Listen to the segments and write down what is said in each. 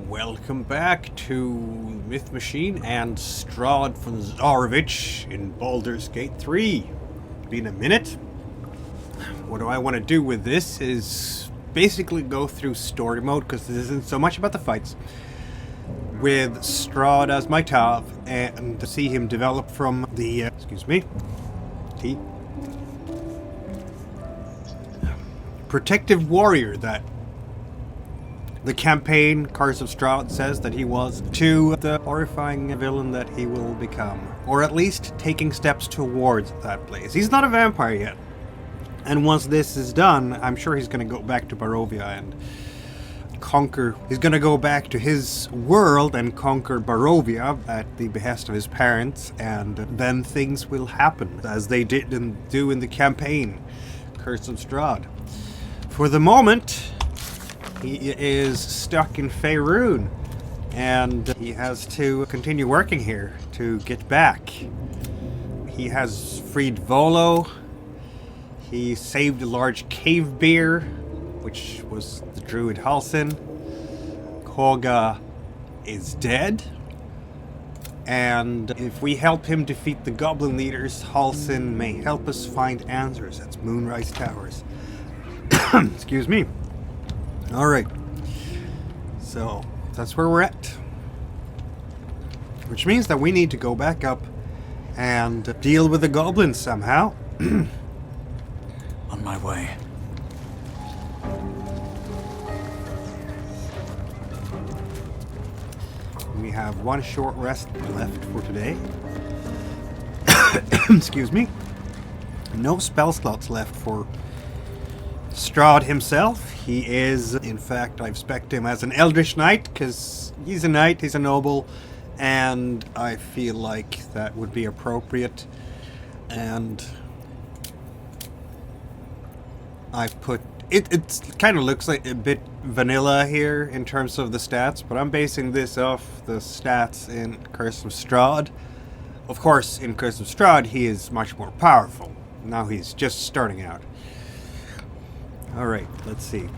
Welcome back to Myth Machine and Strahd from Zarovich in Baldur's Gate 3. Been a minute. What do I want to do with this is basically go through story mode, because this isn't so much about the fights, with Strahd as my Tav, and to see him develop from the, protective warrior that the campaign Curse of Strahd says that he was, to the horrifying villain that he will become. Or at least taking steps towards that place. He's not a vampire yet. And once this is done, I'm sure he's going to go back to Barovia and conquer. He's going to go back to his world and conquer Barovia at the behest of his parents, and then things will happen as they do in the campaign Curse of Strahd. For the moment, he is stuck in Faerun, and he has to continue working here to get back. He has freed Volo. He saved a large cave bear, which was the druid Halsin. Koga is dead. And if we help him defeat the goblin leaders, Halsin may help us find answers at Moonrise Towers. Excuse me. Alright, so that's where we're at. Which means that we need to go back up and deal with the goblins somehow. On my way. We have one short rest left for today. Excuse me. No spell slots left for Strahd himself. He is, in fact, I've spec'd him as an Eldritch Knight, because he's a knight, he's a noble, and I feel like that would be appropriate. And I've put... It kind of looks like a bit vanilla here in terms of the stats, but I'm basing this off the stats in Curse of Strahd. Of course, in Curse of Strahd, he is much more powerful. Now he's just starting out. Alright, let's see.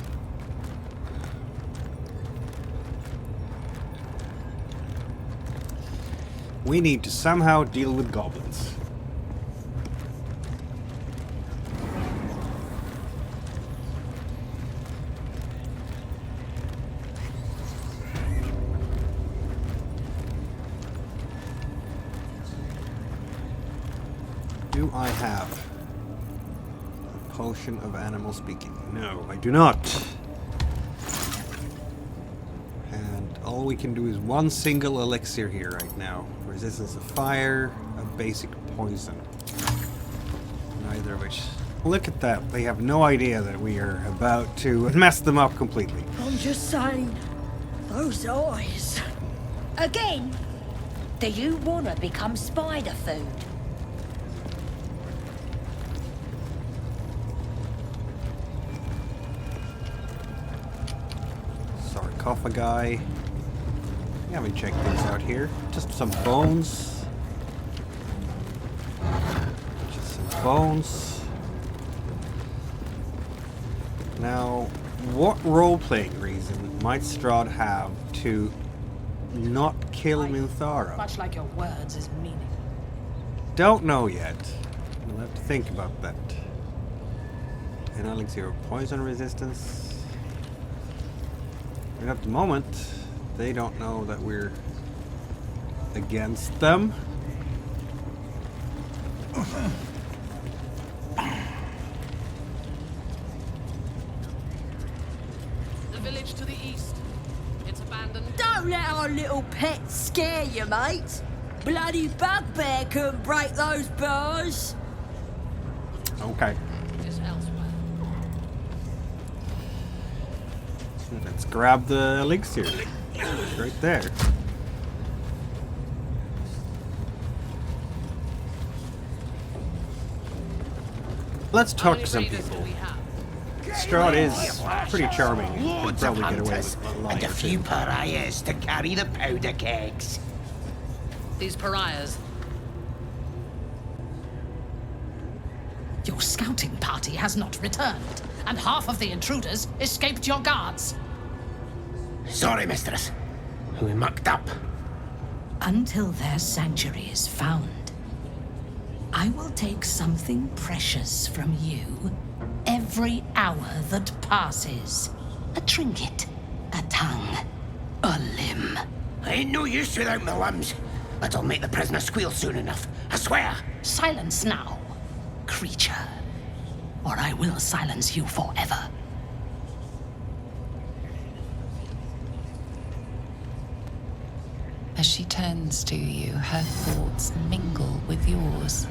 We need to somehow deal with goblins. Do I have potion of animal speaking? No, I do not. And all we can do is one single elixir here right now. Resistance of fire, a basic poison. Neither of which... Look at that. They have no idea that we are about to mess them up completely. I'm just saying, those eyes. Again? Do you want to become spider food? Sarcophagi. Yeah, we check these out here. Just some bones. Just some bones. Now, what role-playing reason might Strahd have to not kill Minthara? Much like your words is meaning. Don't know yet. We'll have to think about that. An elixir of poison resistance. And at the moment, they don't know that we're against them. The village to the east. It's abandoned. Don't let our little pet scare you, mate. Bloody bugbear couldn't break those bars. Okay. Is elsewhere. Let's grab the elixir. It's right there. Let's talk to some people. Strahd is pretty charming. He'll probably get away with a lie and a or few two. pariahs to carry the powder kegs. These pariahs. Your scouting party has not returned, and half of the intruders escaped your guards. Sorry, mistress. We mucked up. Until their sanctuary is found, I will take something precious from you every hour that passes. A trinket, a tongue, a limb. I ain't no use without my limbs, but I'll make the prisoner squeal soon enough. I swear. Silence now, creature, or I will silence you forever. As she turns to you, her thoughts mingle with yours.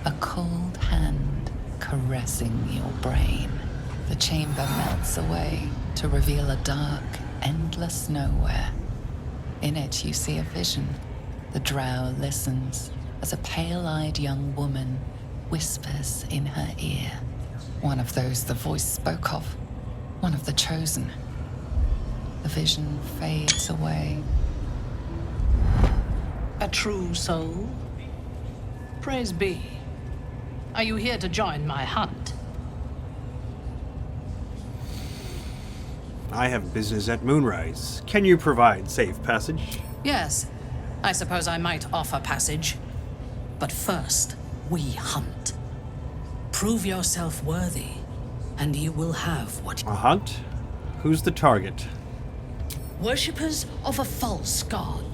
A cold hand caressing your brain. The chamber melts away to reveal a dark, endless nowhere. In it, you see a vision. The drow listens as a pale-eyed young woman whispers in her ear. One of those the voice spoke of. One of the chosen. The vision fades away. A true soul? Praise be. Are you here to join my hunt? I have business at Moonrise. Can you provide safe passage? Yes. I suppose I might offer passage. But first, we hunt. Prove yourself worthy, and you will have what... A hunt? Who's the target? Worshippers of a false god.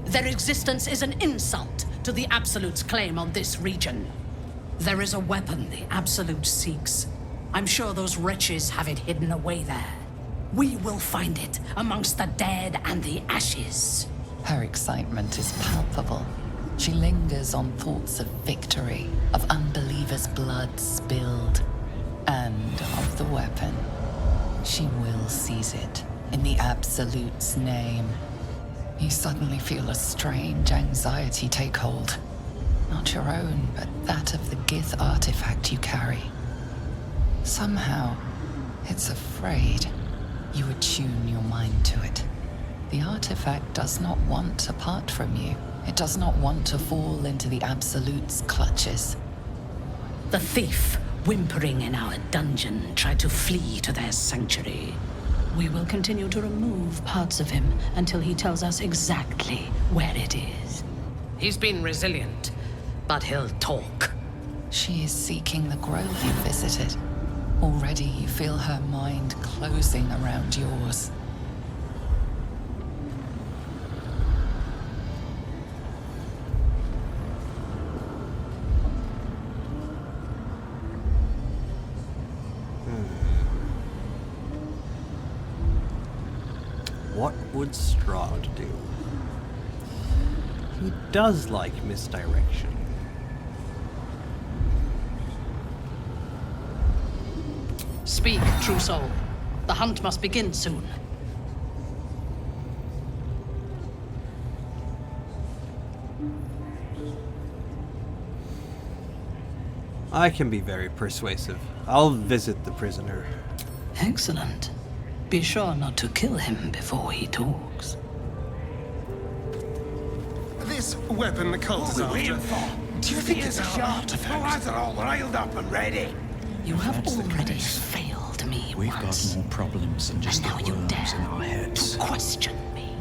Their existence is an insult to the Absolute's claim on this region. There is a weapon the Absolute seeks. I'm sure those wretches have it hidden away there. We will find it amongst the dead and the ashes. Her excitement is palpable. She lingers on thoughts of victory, of unbelievers' blood spilled, and of the weapon. She will seize it, in the Absolute's name. You suddenly feel a strange anxiety take hold. Not your own, but that of the Gith artifact you carry. Somehow, it's afraid. You attune your mind to it. The artifact does not want to part from you. It does not want to fall into the Absolute's clutches. The thief, whimpering in our dungeon, tried to flee to their sanctuary. We will continue to remove parts of him until he tells us exactly where it is. He's been resilient, but he'll talk. She is seeking the grove you visited. Already you feel her mind closing around yours. What would Strahd do? He does like misdirection. Speak, true soul. The hunt must begin soon. I can be very persuasive. I'll visit the prisoner. Excellent. Be sure not to kill him before he talks. This weapon the cult is What are we after. waiting for? Do you think it's our our artifact? The lads are all riled up and ready. You have That's the already case. failed me We've once. got more problems than just And now the you worms dare in our heads. to question me.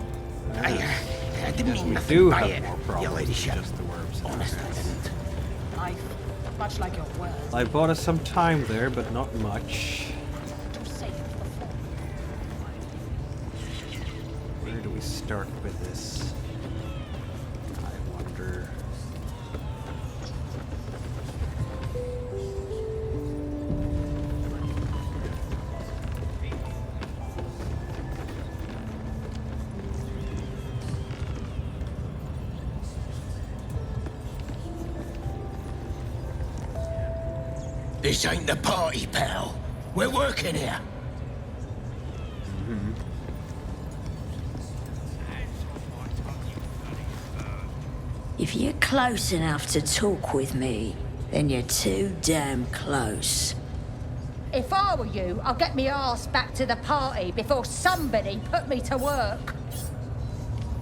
I didn't mean We nothing do by have it, more your problems ladyship. than just the worms. Honest, I didn't. Life, much like your words, I bought us some time there, but not much. to save the fall. Where do we start with this? I wonder. This ain't the party, pal. We're working here. If you're close enough to talk with me, then you're too damn close. If I were you, I'd get me arse back to the party before somebody put me to work.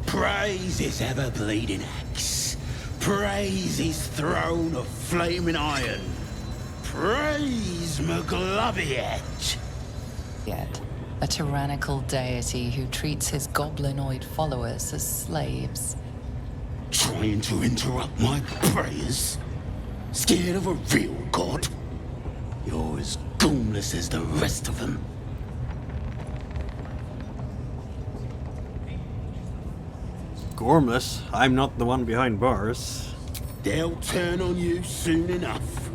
Praise his ever-bleeding axe. Praise his throne of flaming iron. Praise McGloviet. Yet, A tyrannical deity who treats his goblinoid followers as slaves. Trying to interrupt my prayers? Scared of a real god? You're as goomless as the rest of them. Gormless? I'm not the one behind bars. They'll turn on you soon enough.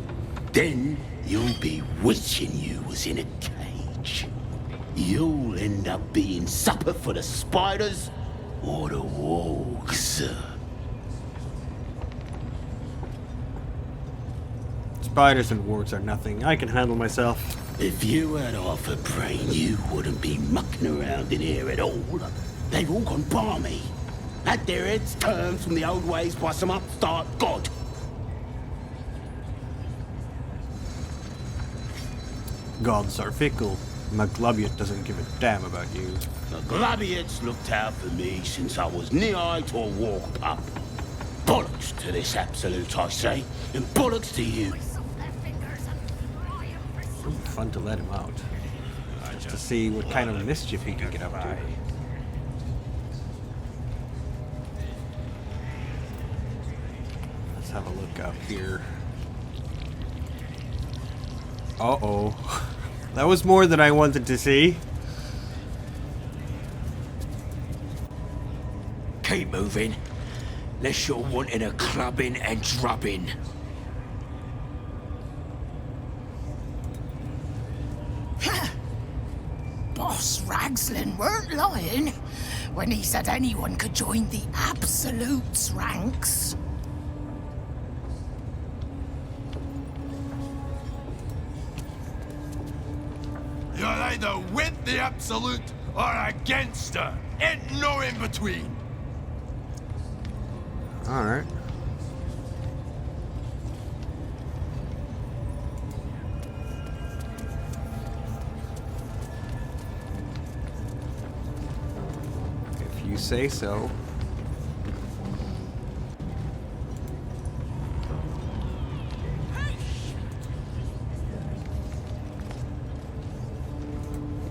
Then you'll be wishing you was in a cage. You'll end up being supper for the spiders or the wargs. Spiders and wargs are nothing. I can handle myself. If you had half a brain, you wouldn't be mucking around in here at all. They've all gone balmy. Had their heads turned from the old ways by some upstart god. Gods are fickle. McGlubiot doesn't give a damn about you. The Gladiates looked out for me since I was knee-high to a walk pup. Bollocks to this absolute, I say, and bollocks to you. Fun to let him out. Just to see what kind of mischief he can get up to. Let's have a look out here. Uh-oh. That was more than I wanted to see. Keep moving. Unless you're wanting a clubbing and drubbing. Boss Ragzlin weren't lying when he said anyone could join the Absolute's ranks. You're either with the Absolute or against her. Ain't no in between. Alright. If you say so.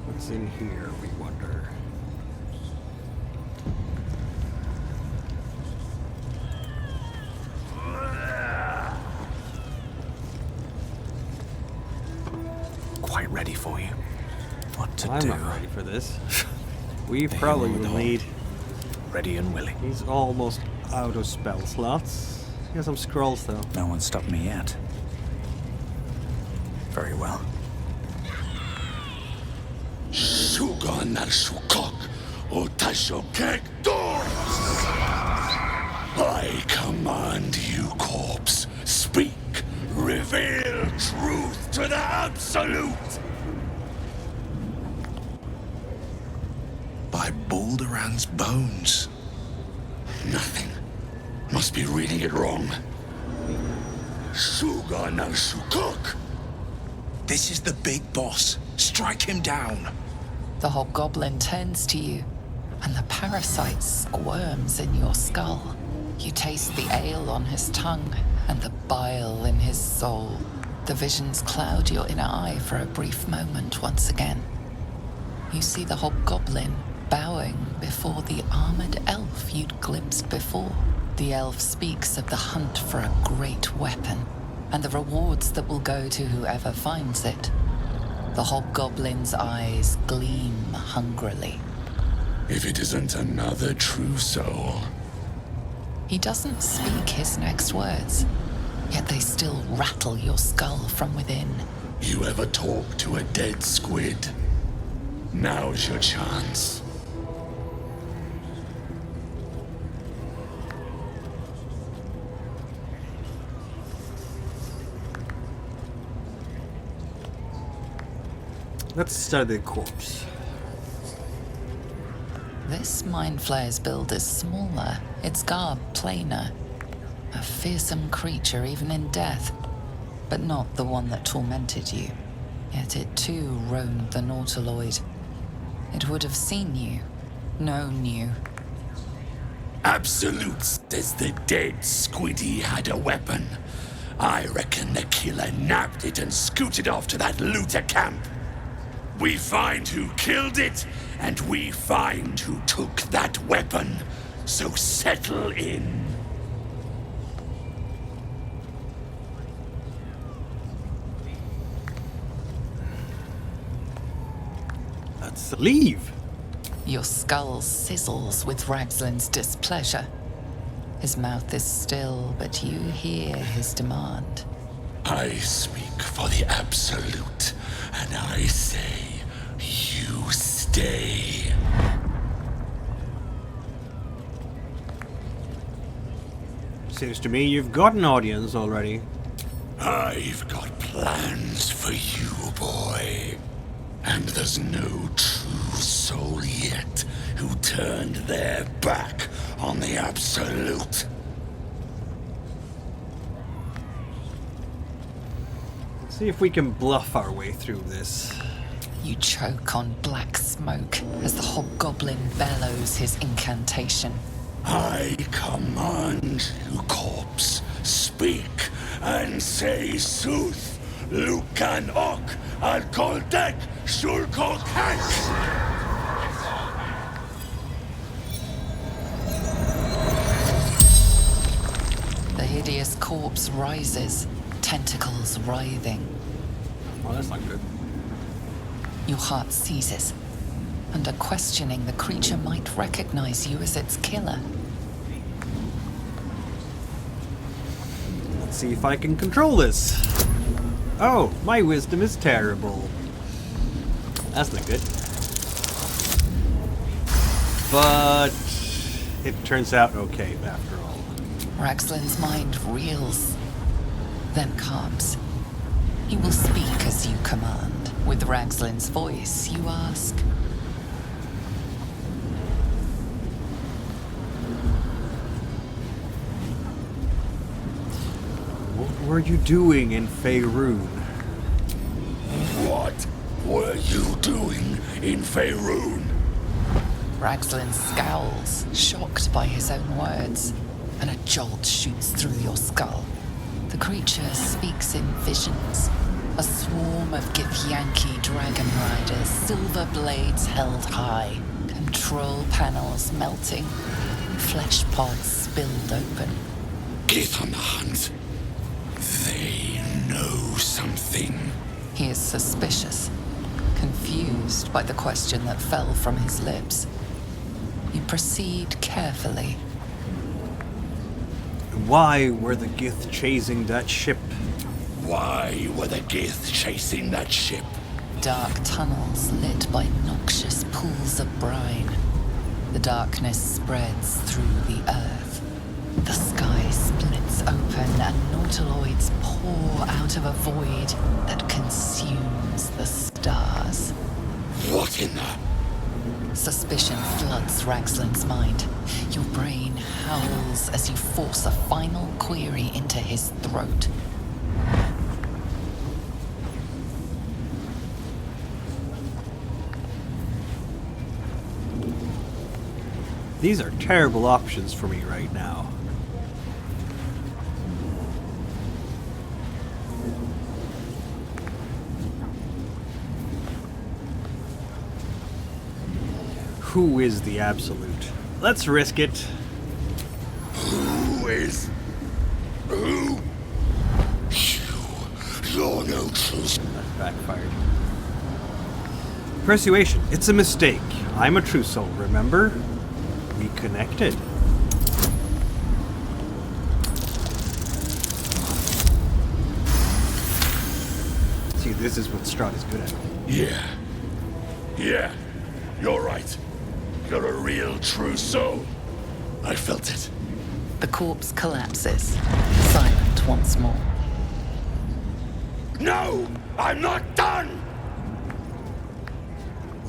What's in here, we wonder? Quite ready for you. What to I'm do? not ready for this. We probably will need. Ready and willing. He's almost out of spell slots. He has some scrolls though. No one stopped me yet. Very well. Sugan al Sukok, Otashokek Doors! I command you, corpse. Speak. Reveal truth to the Absolute! By Balduran's bones. Nothing. Must be reading it wrong. Sugan al Sukok. This is the big boss. Strike him down. The hobgoblin turns to you, and the parasite squirms in your skull. You taste the ale on his tongue and the bile in his soul. The visions cloud your inner eye for a brief moment once again. You see the hobgoblin bowing before the armored elf you'd glimpsed before. The elf speaks of the hunt for a great weapon and the rewards that will go to whoever finds it. The hobgoblin's eyes gleam hungrily. If it isn't another true soul. He doesn't speak his next words, yet they still rattle your skull from within. You ever talk to a dead squid? Now's your chance. Let's study the corpse. This Mind Flayer's build is smaller, its garb plainer. A fearsome creature even in death, but not the one that tormented you. Yet it too roamed the Nautiloid. It would have seen you, known you. Absolute says the dead squiddy had a weapon. I reckon the killer nabbed it and scooted off to that looter camp. We find who killed it, and we find who took that weapon. So settle in. Let's leave. Your skull sizzles with Ragzlin's displeasure. His mouth is still, but you hear his demand. I speak for the Absolute, and I say, you stay. Seems to me you've got an audience already. I've got plans for you, boy. And there's no true soul yet who turned their back on the Absolute. Let's see if we can bluff our way through this. You choke on black smoke as the hobgoblin bellows his incantation. I command you, corpse, speak and say sooth. Lucan ok al koldek shulkol The hideous corpse rises, tentacles writhing. Well, that's not good. Your heart seizes. Under questioning, the creature might recognize you as its killer. Let's see if I can control this. Oh, my wisdom is terrible. That's not good. But it turns out okay after all. Ragzlin's mind reels, then calms. He will speak as you command. With Ragzlin's voice, you ask. What were you doing in Faerun? What were you doing in Faerun? Ragzlin scowls, shocked by his own words, and a jolt shoots through your skull. The creature speaks in visions. A swarm of Githyanki dragon riders, silver blades held high, control panels melting, flesh pods spilled open. Get on the hunt. They know something. He is suspicious, confused by the question that fell from his lips. You proceed carefully. Why were the Gith chasing that ship? Why were the Gith chasing that ship? Dark tunnels lit by noxious pools of brine. The darkness spreads through the earth. The sky splits open and nautiloids pour out of a void that consumes the stars. What in the... Suspicion floods Ragzlin's mind. Your brain howls as you force a final query into his throat. These are terrible options for me right now. Who is the Absolute? Let's risk it. Who is... Who? You're no true... That backfired. Persuasion. It's a mistake. I'm a true soul, remember? We connected. See, this is what Strahd is good at. Yeah, you're right. You're a real true soul. I felt it. The corpse collapses, silent once more. No! I'm not done!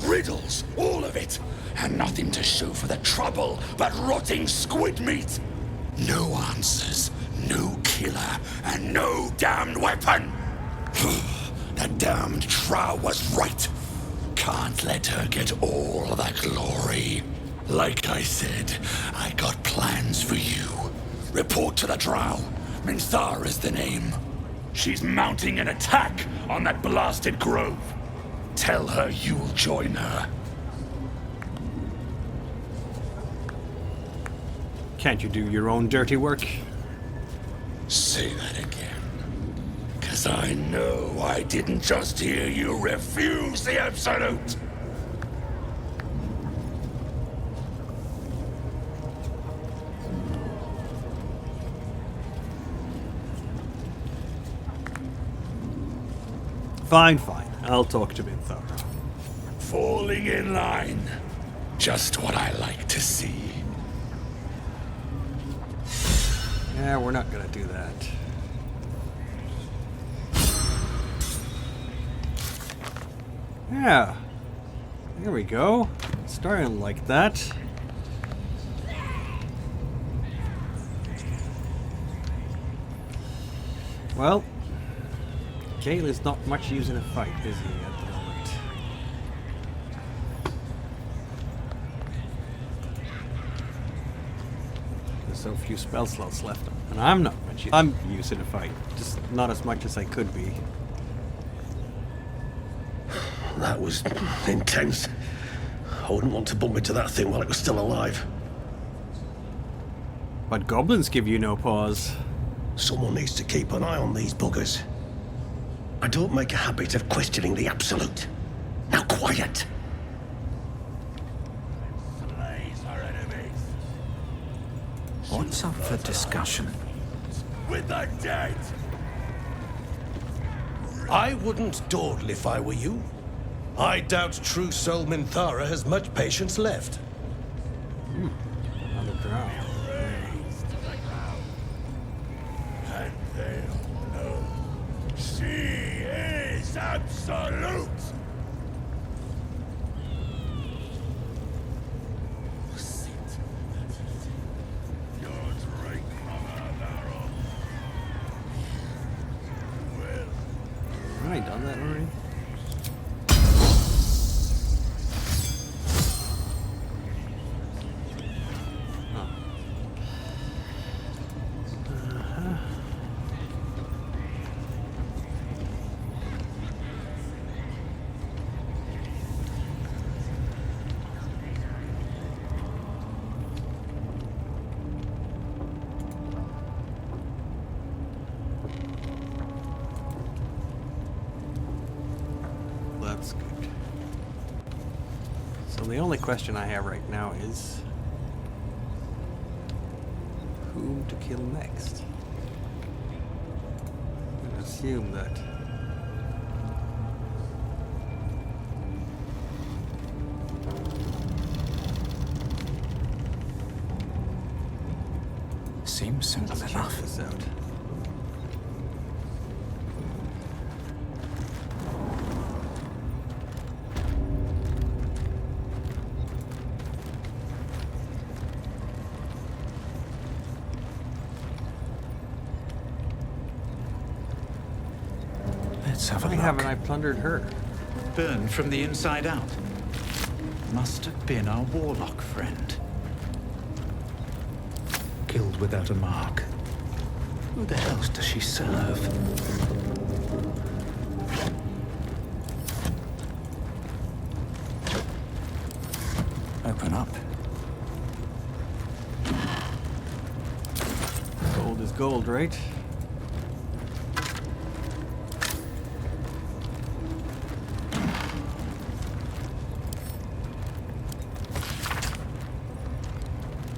Riddles, all of it. And nothing to show for the trouble but rotting squid meat. No answers, no killer, and no damned weapon. That damned Drow was right. Can't let her get all of that glory. Like I said, I got plans for you. Report to the Drow. Minthar is the name. She's mounting an attack on that blasted grove. Tell her you'll join her. Can't you do your own dirty work? Say that again. 'Cause I know I didn't just hear you refuse the Absolute. Fine, fine. I'll talk to Minthara. Falling in line. Just what I like to see. Yeah, we're not gonna do that. Yeah. There we go. Starting like that. Well, Gale is not much use in a fight, is he, at the moment? There's so few spell slots left, and I'm not much use in a fight. Just not as much as I could be. That was intense. I wouldn't want to bump into that thing while it was still alive. But goblins give you no pause. Someone needs to keep an eye on these buggers. I don't make a habit of questioning the Absolute. Now quiet! What's up for discussion? With the dead! I wouldn't dawdle if I were you. I doubt true soul Minthara has much patience left. On the ground. And they'll know she is Absolute! Have I done that already? That's good. So the only question I have right now is whom to kill next. I'm gonna assume that Seems simple let's check enough. this out. Let's have a Why look. haven't I plundered her? Burned from the inside out. Must have been our warlock friend. Killed without a mark. Who the hell does she serve? Open up. Gold is gold, right?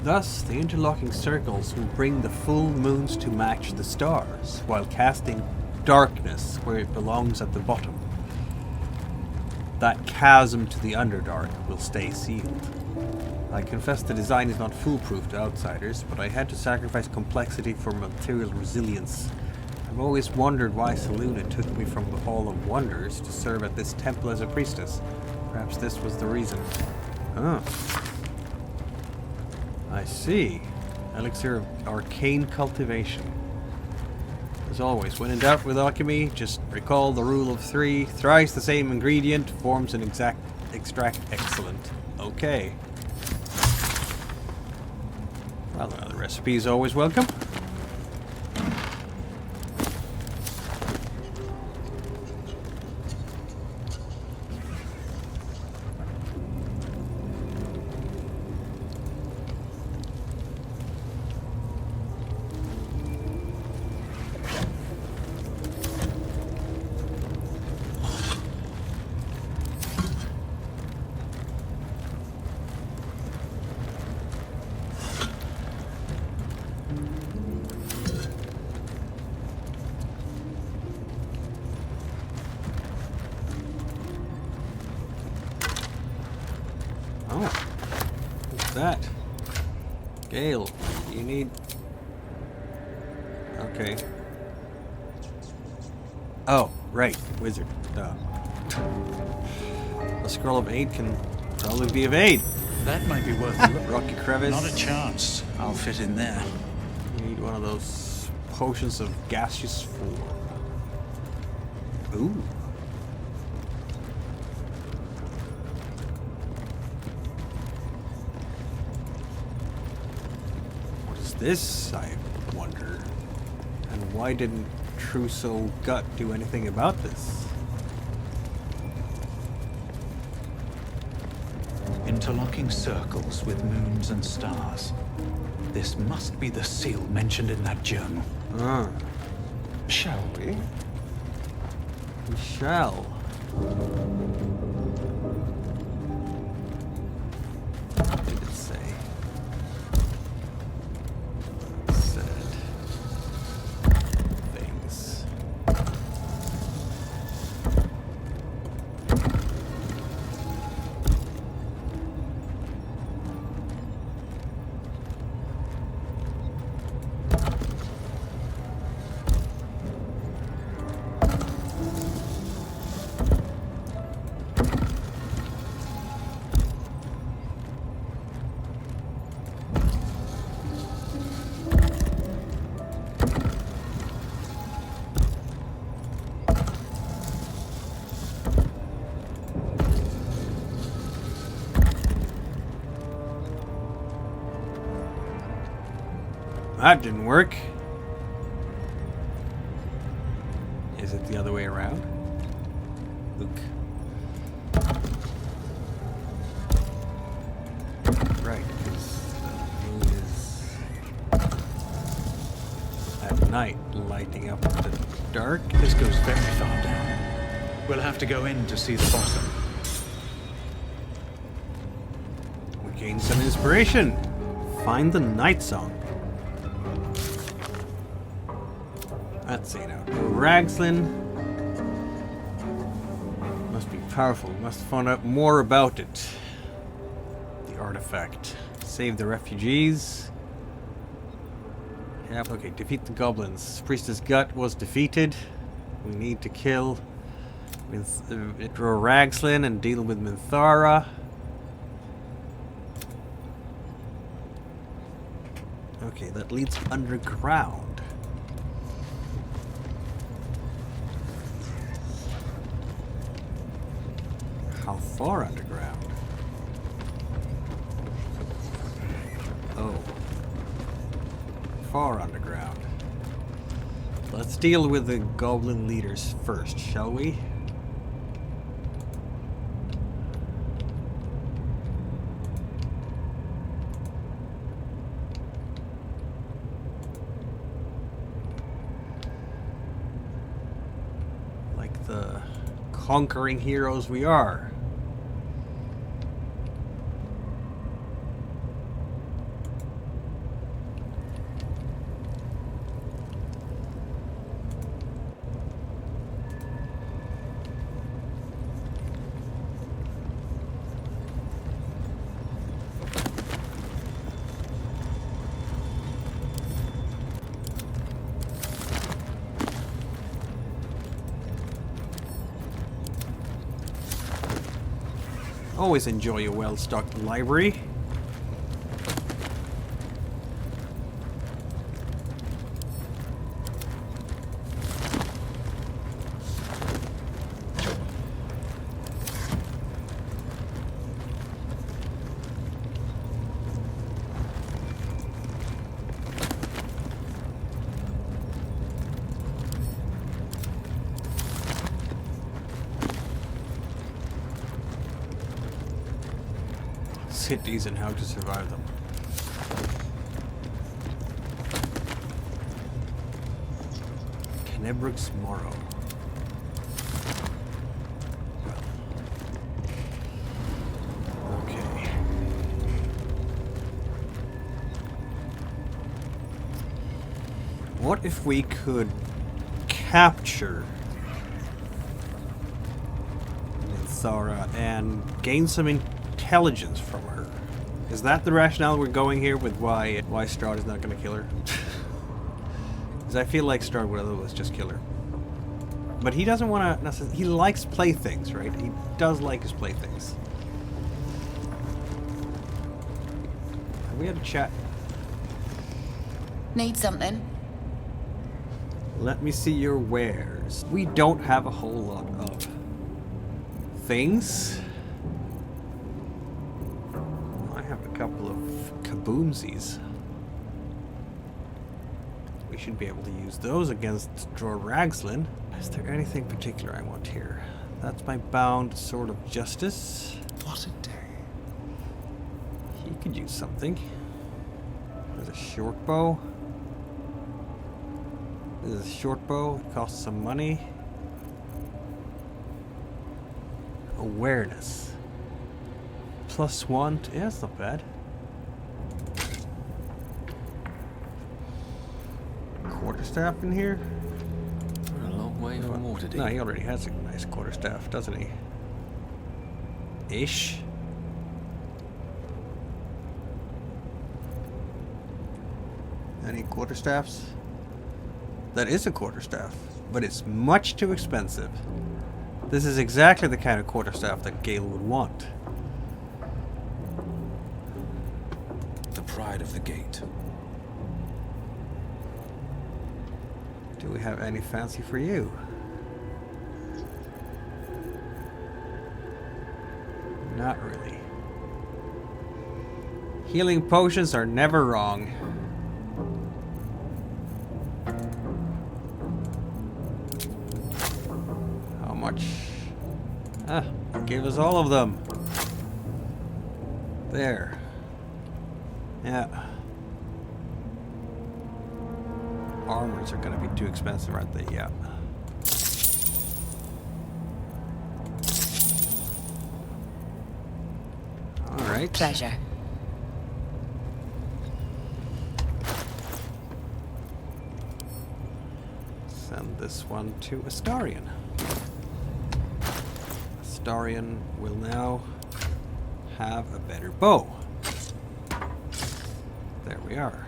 Thus, the interlocking circles will bring the full moons to match the stars, while casting darkness where it belongs at the bottom. That chasm to the Underdark will stay sealed. I confess the design is not foolproof to outsiders, but I had to sacrifice complexity for material resilience. I've always wondered why Seluna took me from the Hall of Wonders to serve at this temple as a priestess. Perhaps this was the reason. Oh. I see. Elixir of Arcane Cultivation. As always, when in doubt with alchemy, just recall the rule of 3. Thrice the same ingredient forms an extract excellent. Okay. Well, another recipe is always welcome. Oh. What's that? Gale, you need... Okay. Oh, right. Wizard. Duh. A scroll of aid can probably be of aid. That might be worth a look. Rocky crevice. Not a chance. I'll fit in there. You need one of those potions of gaseous form. Ooh. What is this, I wonder? And why didn't Trousseau Gut do anything about this? Interlocking circles with moons and stars. This must be the seal mentioned in that journal. Ah. Shall we? We shall. What did it say? It said things. That didn't work. Is it the other way around? Look. Right, because the moon is at night lighting up the dark. This goes very far down. We'll have to go in to see the bottom. We gain some inspiration. Find the night song. Let's see now. Ragzlin must be powerful. Must find out more about it. The artifact. Save the refugees. Yep, okay. Defeat the goblins. Priestess Gut was defeated. We need to kill Dror Ragzlin and deal with Minthara. Okay, that leads underground. How far underground? Oh. Far underground. Let's deal with the goblin leaders first, shall we? Like the conquering heroes we are. Always enjoy a well-stocked library. Cities and how to survive them. Kennebrooks Morrow. Okay. What if we could capture Minthara and gain some intelligence intelligence from her. Is that the rationale we're going here with why Strahd is not going to kill her? Because I feel like Strahd would otherwise just kill her. But he doesn't want to... He likes playthings, right? He does like his playthings. Have we had a chat? Need something? Let me see your wares. We don't have a whole lot of things. I have a couple of kaboomsies. We should be able to use those against Dror Ragzlin. Is there anything particular I want here? That's my bound sword of justice. What a day. He could use something. There's a short bow. This is a short bow. It costs some money. Awareness. +1. Yeah, that's not bad. Quarterstaff in here? We're a long way from Waterdeep. No, he already has a nice quarterstaff, doesn't he? Ish. Any quarterstaffs? That is a quarterstaff, but it's much too expensive. This is exactly the kind of quarterstaff that Gale would want. The pride of the gate. Do we have any fancy for you? Not really. Healing potions are never wrong. How much? Ah, gave us all of them. There. Yeah. Armors are going to be too expensive, aren't they? Yeah. All right. Pleasure. Send this one to Astarion. Astarion will now have a better bow. There we are.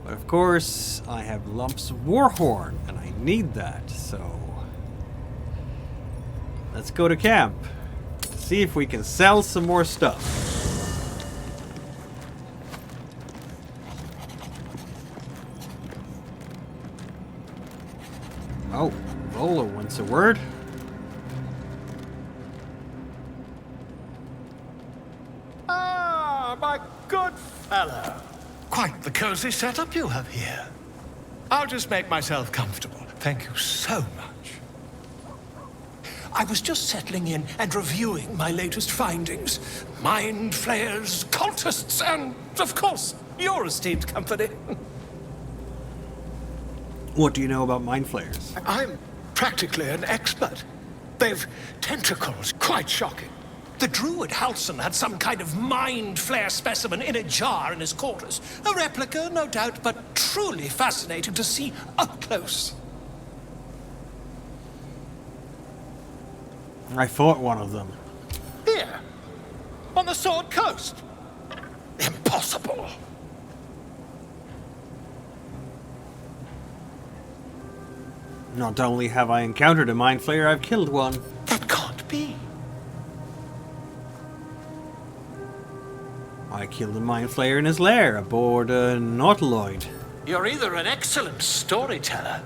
But of course, I have lumps of Warhorn, and I need that, so... Let's go to camp. See if we can sell some more stuff. Oh, Rolo wants a word. Ah, my good fellow. Quite the cozy setup you have here. I'll just make myself comfortable. Thank you so much. I was just settling in and reviewing my latest findings. Mind Flayers, cultists, and, of course, your esteemed company. What do you know about Mind Flayers? I'm practically an expert. They've tentacles, quite shocking. The druid Halsin had some kind of mind flare specimen in a jar in his quarters. A replica, no doubt, but truly fascinating to see up close. I fought one of them. Here, on the Sword Coast. Impossible. Not only have I encountered a Mind Flayer, I've killed one. That can't be. I killed a Mind Flayer in his lair aboard a Nautiloid. You're either an excellent storyteller,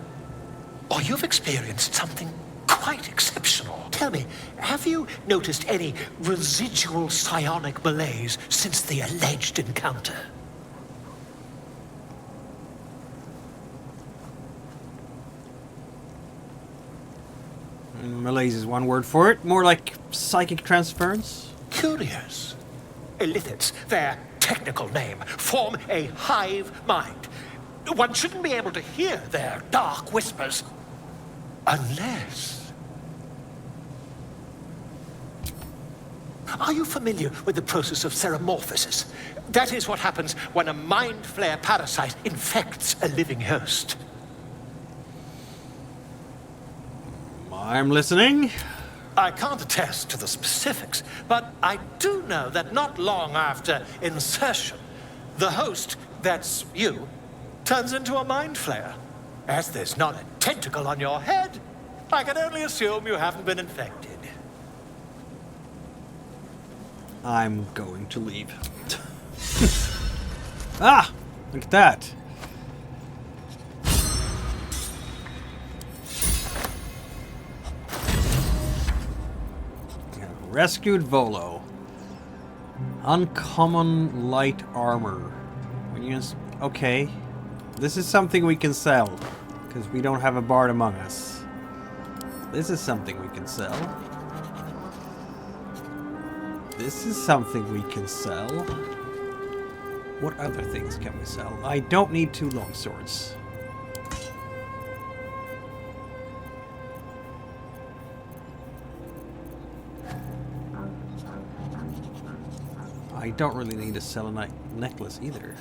or you've experienced something quite exceptional. Tell me, have you noticed any residual psionic malaise since the alleged encounter? Malaise is one word for it. More like psychic transference. Curious. Illithids, their technical name, form a hive mind. One shouldn't be able to hear their dark whispers unless... Are you familiar with the process of theromorphosis? That is what happens when a mind flare parasite infects a living host. I'm listening. I can't attest to the specifics, but I do know that not long after insertion, the host, that's you, turns into a mind flayer. As there's not a tentacle on your head, I can only assume you haven't been infected. I'm going to leave. Ah! Look at that. We have rescued Volo. Uncommon light armor. Okay. This is something we can sell. Because we don't have a bard among us. This is something we can sell. This is something we can sell. What other things can we sell? I don't need 2 longswords. I don't really need to sell a necklace either.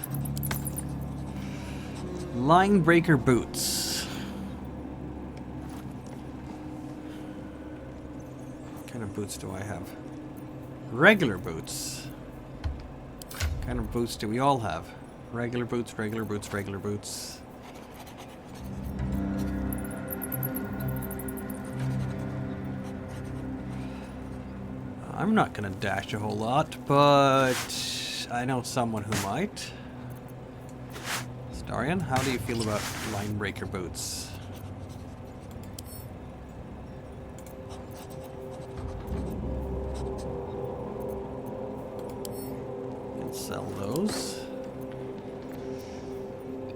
Line breaker boots. What kind of boots do I have? Regular boots. What kind of boots do we all have? Regular boots, regular boots, regular boots. I'm not gonna dash a whole lot, but I know someone who might. Astarion, how do you feel about line breaker boots? Sell those.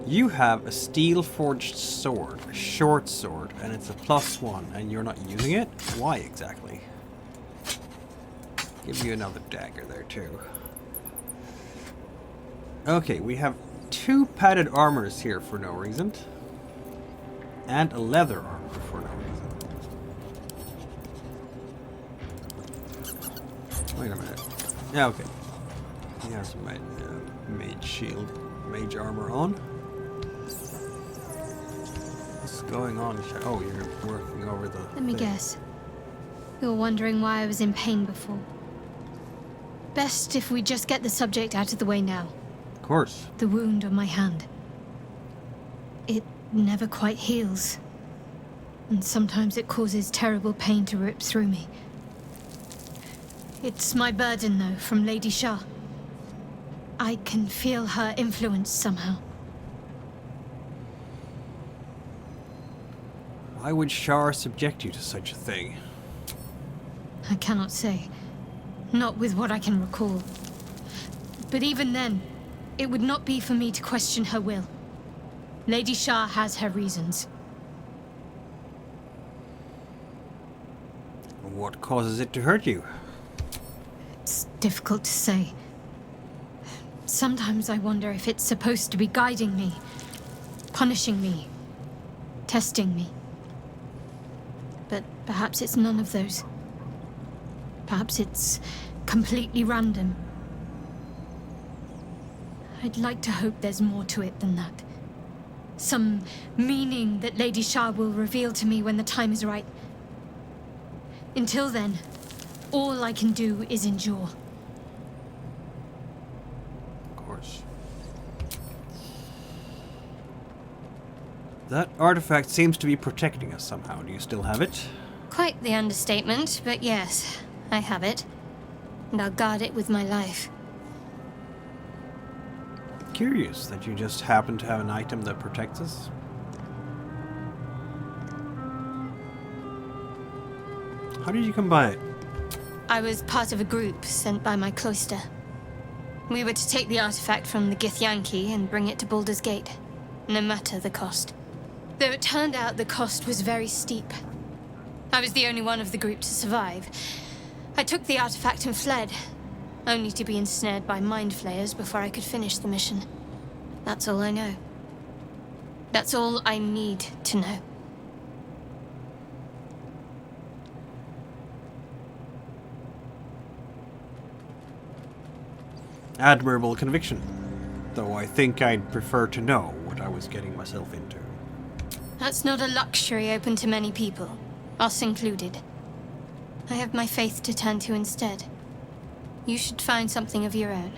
You have a steel forged sword, a short sword, and it's a +1, and you're not using it? Why exactly? Give you another dagger there too. Okay, we have 2 padded armors here for no reason. And a leather armor for no reason. Wait a minute. Yeah, okay. He has some mage shield, mage armor on. What's going on? Oh, you're working over the Let me guess. You're wondering why I was in pain before. Best if we just get the subject out of the way now. Of course. The wound on my hand. It never quite heals. And sometimes it causes terrible pain to rip through me. It's my burden, though, from Lady Shar. I can feel her influence somehow. Why would Shar subject you to such a thing? I cannot say. Not with what I can recall. But even then, it would not be for me to question her will. Lady Shar has her reasons. What causes it to hurt you? It's difficult to say. Sometimes I wonder if it's supposed to be guiding me, punishing me, testing me. But perhaps it's none of those. Perhaps it's completely random. I'd like to hope there's more to it than that. Some meaning that Lady Shar will reveal to me when the time is right. Until then, all I can do is endure. That artifact seems to be protecting us somehow. Do you still have it? Quite the understatement, but yes, I have it. And I'll guard it with my life. Curious that you just happen to have an item that protects us. How did you come by it? I was part of a group sent by my cloister. We were to take the artifact from the Githyanki and bring it to Baldur's Gate, no matter the cost. Though it turned out the cost was very steep. I was the only one of the group to survive. I took the artifact and fled, only to be ensnared by mind flayers before I could finish the mission. That's all I know. That's all I need to know. Admirable conviction. Though I think I'd prefer to know what I was getting myself into. That's not a luxury open to many people. us included. I have my faith to turn to instead. You should find something of your own.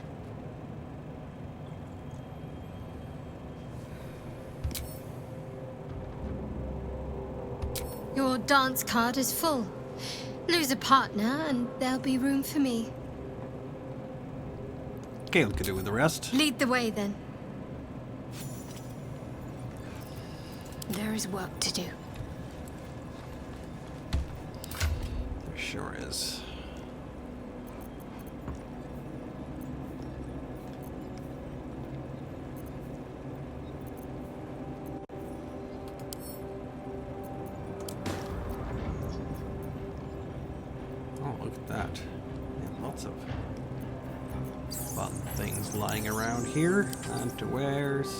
Your dance card is full. Lose a partner and there'll be room for me. Gale could do with the rest. Lead the way then. There is work to do. There sure is. Oh, look at that. Yeah, lots of fun things lying around here. Underwears.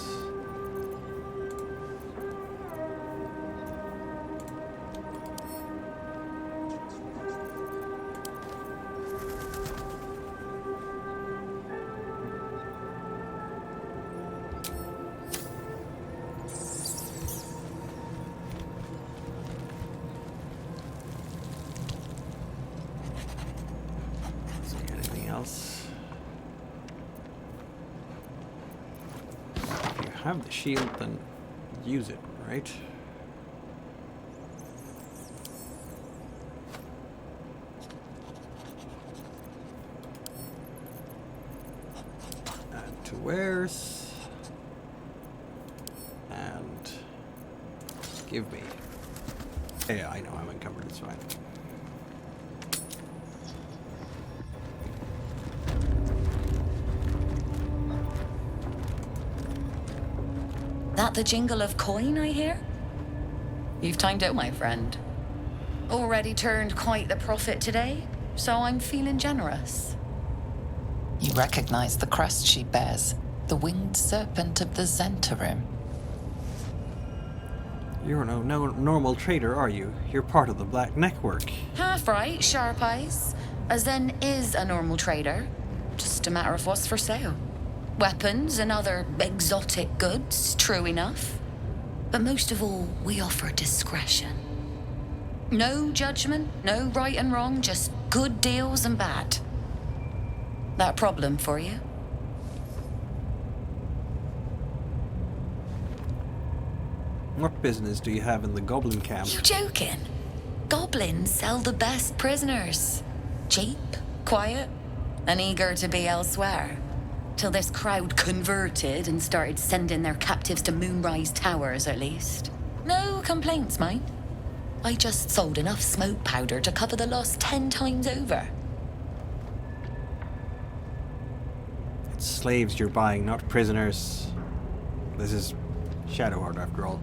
If you have the shield, then use it, right? Add to wares. And give me. Yeah, I know I'm encumbered, it's fine. That the jingle of coin I hear? You've timed out, my friend. Already turned quite the profit today, so I'm feeling generous. You recognize the crest she bears, the winged serpent of the Zentarim. You're no normal trader, are you? You're part of the Black Network. Half right, sharp eyes. A Zen is a normal trader. Just a matter of what's for sale. Weapons and other exotic goods, true enough. But most of all, we offer discretion. No judgment, no right and wrong, just good deals and bad. That problem for you? What business do you have in the Goblin camp? You joking? Goblins sell the best prisoners. Cheap, quiet, and eager to be elsewhere. Till this crowd converted and started sending their captives to Moonrise towers, at least. No complaints, mind. I just sold enough smoke powder to cover the loss 10 times over. It's slaves you're buying, not prisoners. This is Shadowheart, after all.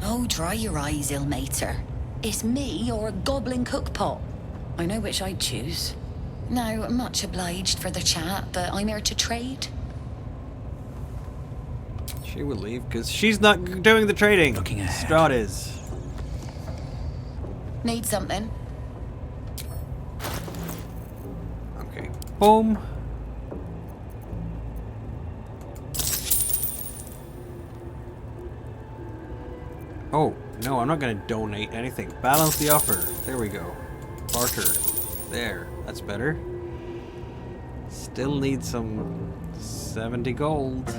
Oh, dry your eyes, ill-mater. It's me or a goblin cookpot. I know which I'd choose. Now, much obliged for the chat, but I'm here to trade. She will leave because she's not doing the trading. Looking ahead. Strahd is. Need something? Okay. Boom. Oh, no, I'm not going to donate anything. Balance the offer. There we go. Barter. There. That's better. Still need some 70 gold.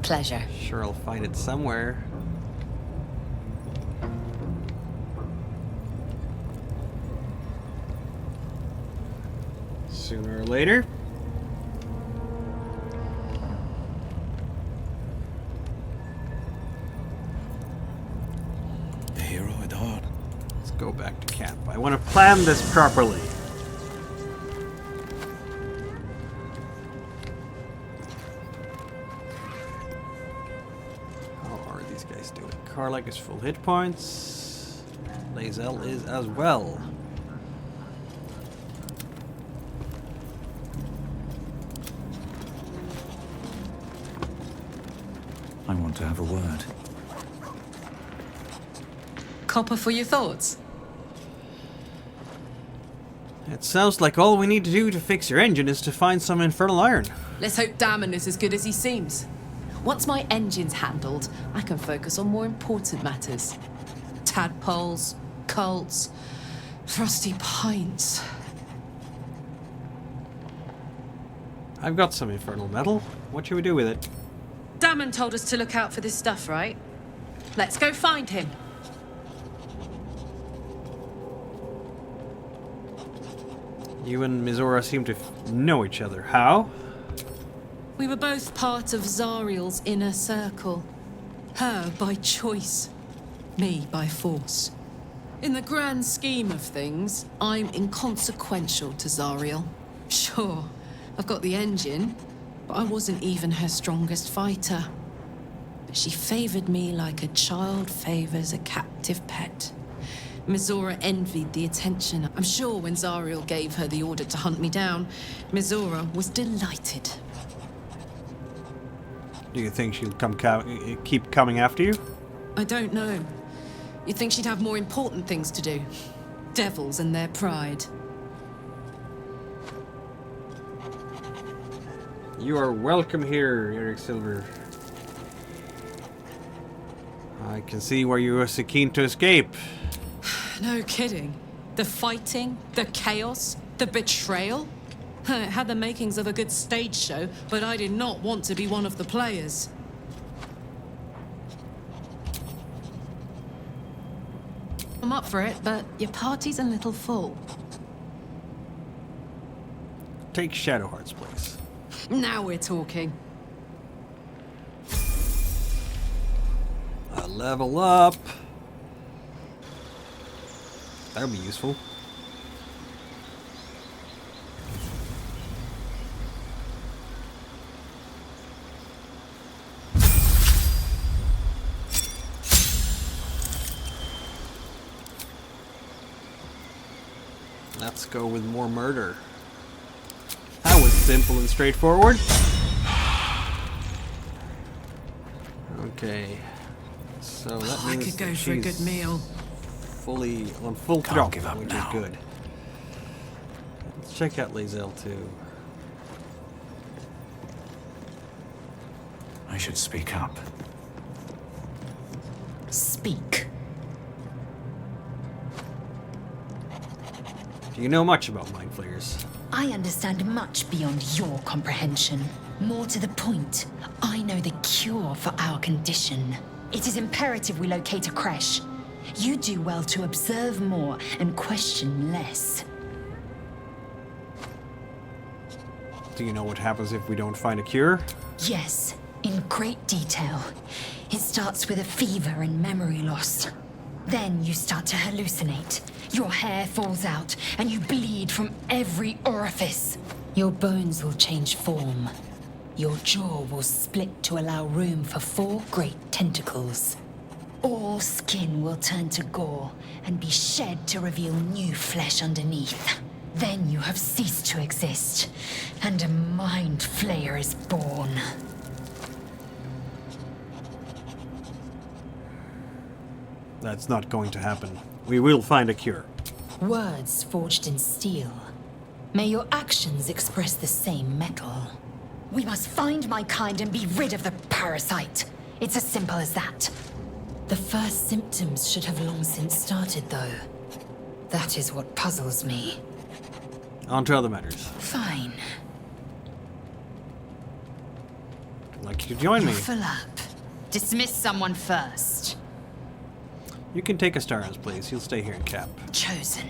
Pleasure. Sure, I'll find it somewhere. Sooner or later. A hero at heart. Let's go back to camp. I want to plan this properly. How are these guys doing? Karlach is full hit points. Lae'zel is as well. I want to have a word. Copper for your thoughts? It sounds like all we need to do to fix your engine is to find some infernal iron. Let's hope Damon is as good as he seems. Once my engine's handled, I can focus on more important matters. Tadpoles, cults, frosty pints. I've got some infernal metal. What should we do with it? Damon told us to look out for this stuff, right? Let's go find him. You and Mizora seem to know each other. How? We were both part of Zariel's inner circle. Her by choice, me by force. In the grand scheme of things, I'm inconsequential to Zariel. Sure, I've got the engine, but I wasn't even her strongest fighter. But she favored me like a child favors a captive pet. Mizora envied the attention. I'm sure when Zariel gave her the order to hunt me down, Mizora was delighted. Do you think she'll keep coming after you? I don't know. You'd think she'd have more important things to do. Devils and their pride. You are welcome here, Eric Silver. I can see where you are so keen to escape. No kidding. The fighting, the chaos, the betrayal. It had the makings of a good stage show, but I did not want to be one of the players. I'm up for it, but your party's a little full. Take Shadowheart's place. Now we're talking. A level up. That'll be useful. Let's go with more murder. That was simple and straightforward. Okay. So that means I could go for a good meal. Fully on full throttle, which is good. Let's check out Lae'zel too. I should speak up. Speak. Do you know much about mind flayers? I understand much beyond your comprehension. More to the point, I know the cure for our condition. It is imperative we locate a creche. You do well to observe more and question less. Do you know what happens if we don't find a cure? Yes, in great detail. It starts with a fever and memory loss. Then you start to hallucinate. Your hair falls out, and you bleed from every orifice. Your bones will change form. Your jaw will split to allow room for 4 great tentacles. All skin will turn to gore and be shed to reveal new flesh underneath. Then you have ceased to exist, and a mind flayer is born. That's not going to happen. We will find a cure. Words forged in steel. May your actions express the same metal. We must find my kind and be rid of the parasite. It's as simple as that. The first symptoms should have long since started, though. That is what puzzles me. On to other matters. Fine. I'd like you to join me. Full up. Dismiss someone first. You can take Astarion's place. He'll stay here in Cap. Chosen.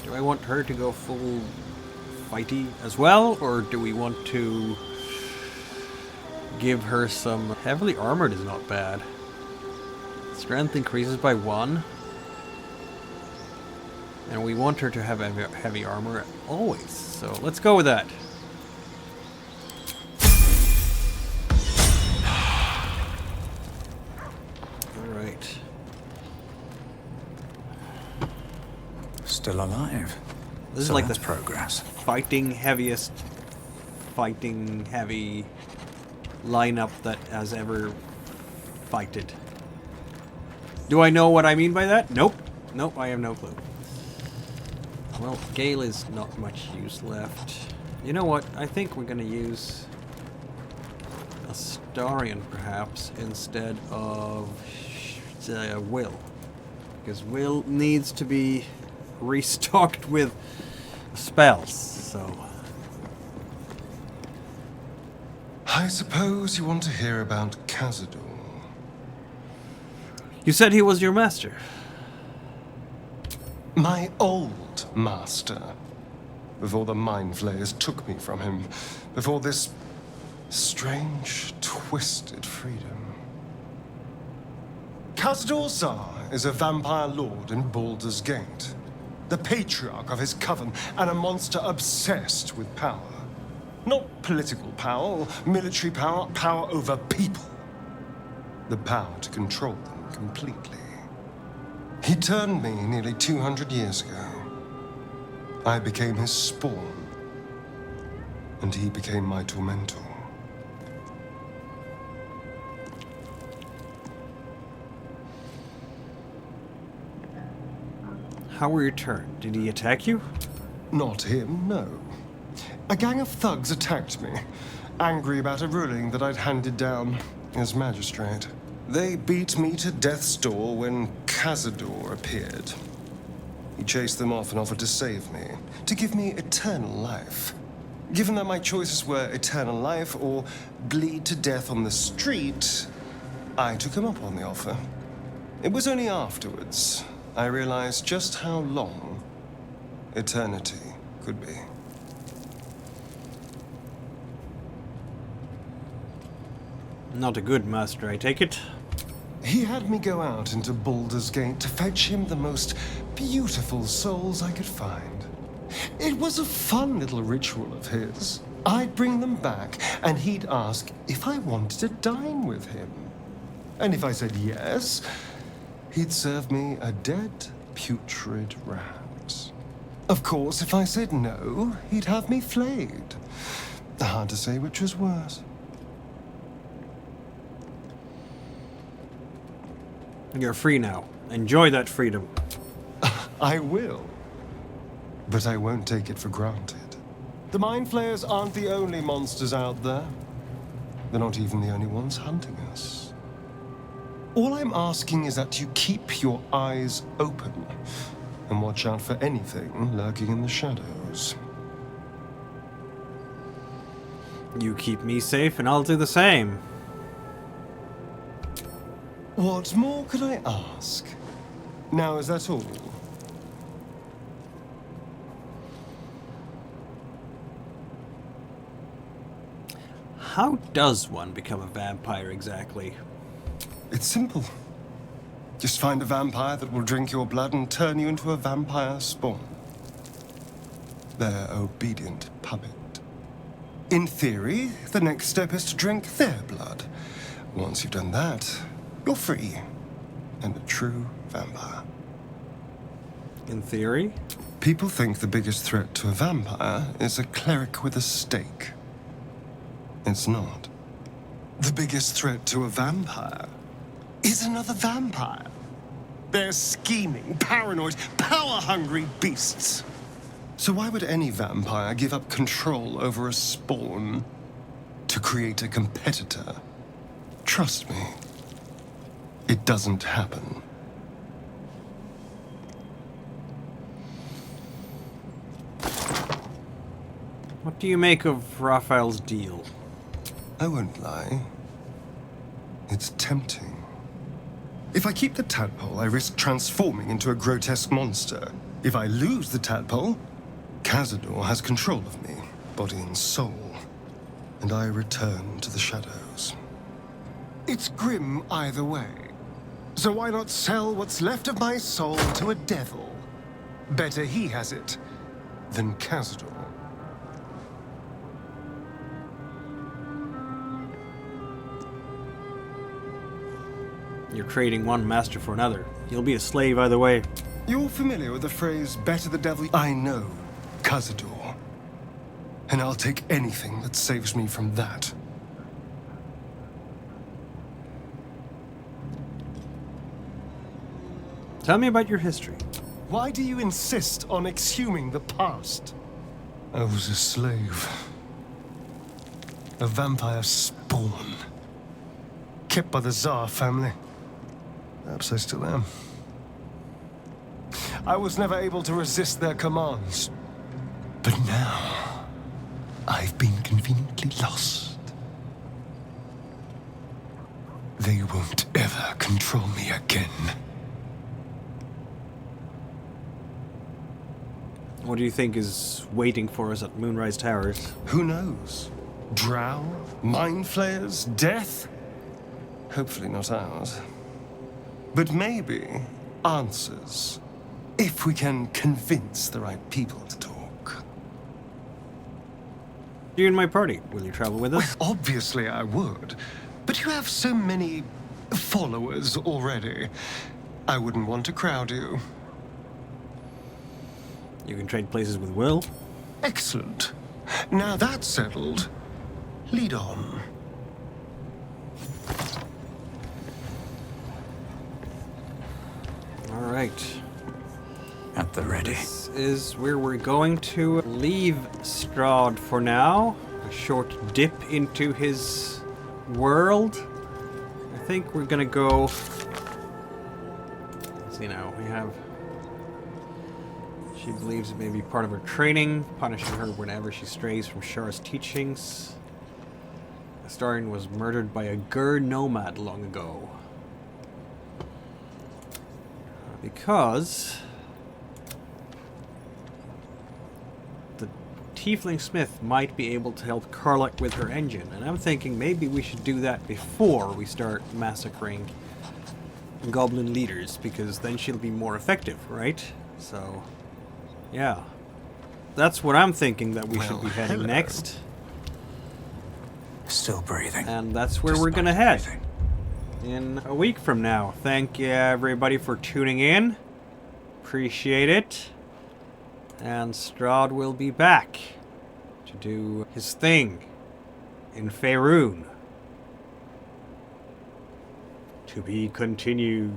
Do I want her to go full fighty as well, or do we want to give her some... Heavily armored is not bad. Strength increases by 1. And we want her to have heavy armor always, so let's go with that. Alright. Still alive. This is like the progress. Fighting heavy lineup that has ever fighted. Do I know what I mean by that? Nope. Nope, I have no clue. Well, Gale is not much use left. You know what? I think we're gonna use Astarion, perhaps, instead of Will. Because Will needs to be restocked with spells, so... I suppose you want to hear about Khazad-dûr. You said he was your master. My old master. Before the Mind Flayers took me from him. Before this strange, twisted freedom. Khazad-dûr Zar is a vampire lord in Baldur's Gate. The patriarch of his coven, and a monster obsessed with power. Not political power, or military power, power over people. The power to control them completely. He turned me nearly 200 years ago. I became his spawn, and he became my tormentor. How were your turn? Did he attack you? Not him, no. A gang of thugs attacked me, angry about a ruling that I'd handed down as magistrate. They beat me to death's door when Khazad-dûr appeared. He chased them off and offered to save me, to give me eternal life. Given that my choices were eternal life or bleed to death on the street, I took him up on the offer. It was only afterwards I realized just how long eternity could be. Not a good master, I take it? He had me go out into Baldur's Gate to fetch him the most beautiful souls I could find. It was a fun little ritual of his. I'd bring them back, and he'd ask if I wanted to dine with him. And if I said yes, he'd serve me a dead, putrid rat. Of course, if I said no, he'd have me flayed. Hard to say which was worse. You're free now. Enjoy that freedom. I will. But I won't take it for granted. The Mind Flayers aren't the only monsters out there. They're not even the only ones hunting us. All I'm asking is that you keep your eyes open and watch out for anything lurking in the shadows. You keep me safe and I'll do the same. What more could I ask? Now, is that all? How does one become a vampire exactly? It's simple. Just find a vampire that will drink your blood and turn you into a vampire spawn. Their obedient puppet. In theory, the next step is to drink their blood. Once you've done that, you're free and a true vampire. In theory? People think the biggest threat to a vampire is a cleric with a stake. It's not. The biggest threat to a vampire is another vampire. They're scheming, paranoid, power-hungry beasts. So why would any vampire give up control over a spawn to create a competitor? Trust me, it doesn't happen. What do you make of Raphael's deal? I won't lie. It's tempting. If I keep the tadpole, I risk transforming into a grotesque monster. If I lose the tadpole, Khazad-dûr has control of me, body and soul, and I return to the shadows. It's grim either way. So why not sell what's left of my soul to a devil? Better he has it than Khazad-dûr. You're trading one master for another. You'll be a slave either way. You're familiar with the phrase, better the devil? I know Khazad-dûr. And I'll take anything that saves me from that. Tell me about your history. Why do you insist on exhuming the past? I was a slave. A vampire spawn. Kept by the Tsar family. Perhaps I still am. I was never able to resist their commands. But now, I've been conveniently lost. They won't ever control me again. What do you think is waiting for us at Moonrise Towers? Who knows? Drow? Mind flayers? Death? Hopefully not ours. But maybe answers. If we can convince the right people to talk. You and my party. Will you travel with us? Well, obviously I would. But you have so many followers already. I wouldn't want to crowd you. You can trade places with Will. Excellent. Now that's settled. Lead on. All right. At the ready. This is where we're going to leave Strahd for now. A short dip into his world. I think we're gonna go... Let's see now, we have... She believes it may be part of her training, punishing her whenever she strays from Shar's teachings. Astarion was murdered by a Gur nomad long ago. Because the Tiefling Smith might be able to help Karlach with her engine, and I'm thinking maybe we should do that before we start massacring Goblin leaders, because then she'll be more effective, right? So... yeah. That's what I'm thinking that we should be heading next. Still breathing. And that's where we're gonna head. In a week from now. Thank you everybody for tuning in. Appreciate it. And Strahd will be back to do his thing in Faerun. To be continued.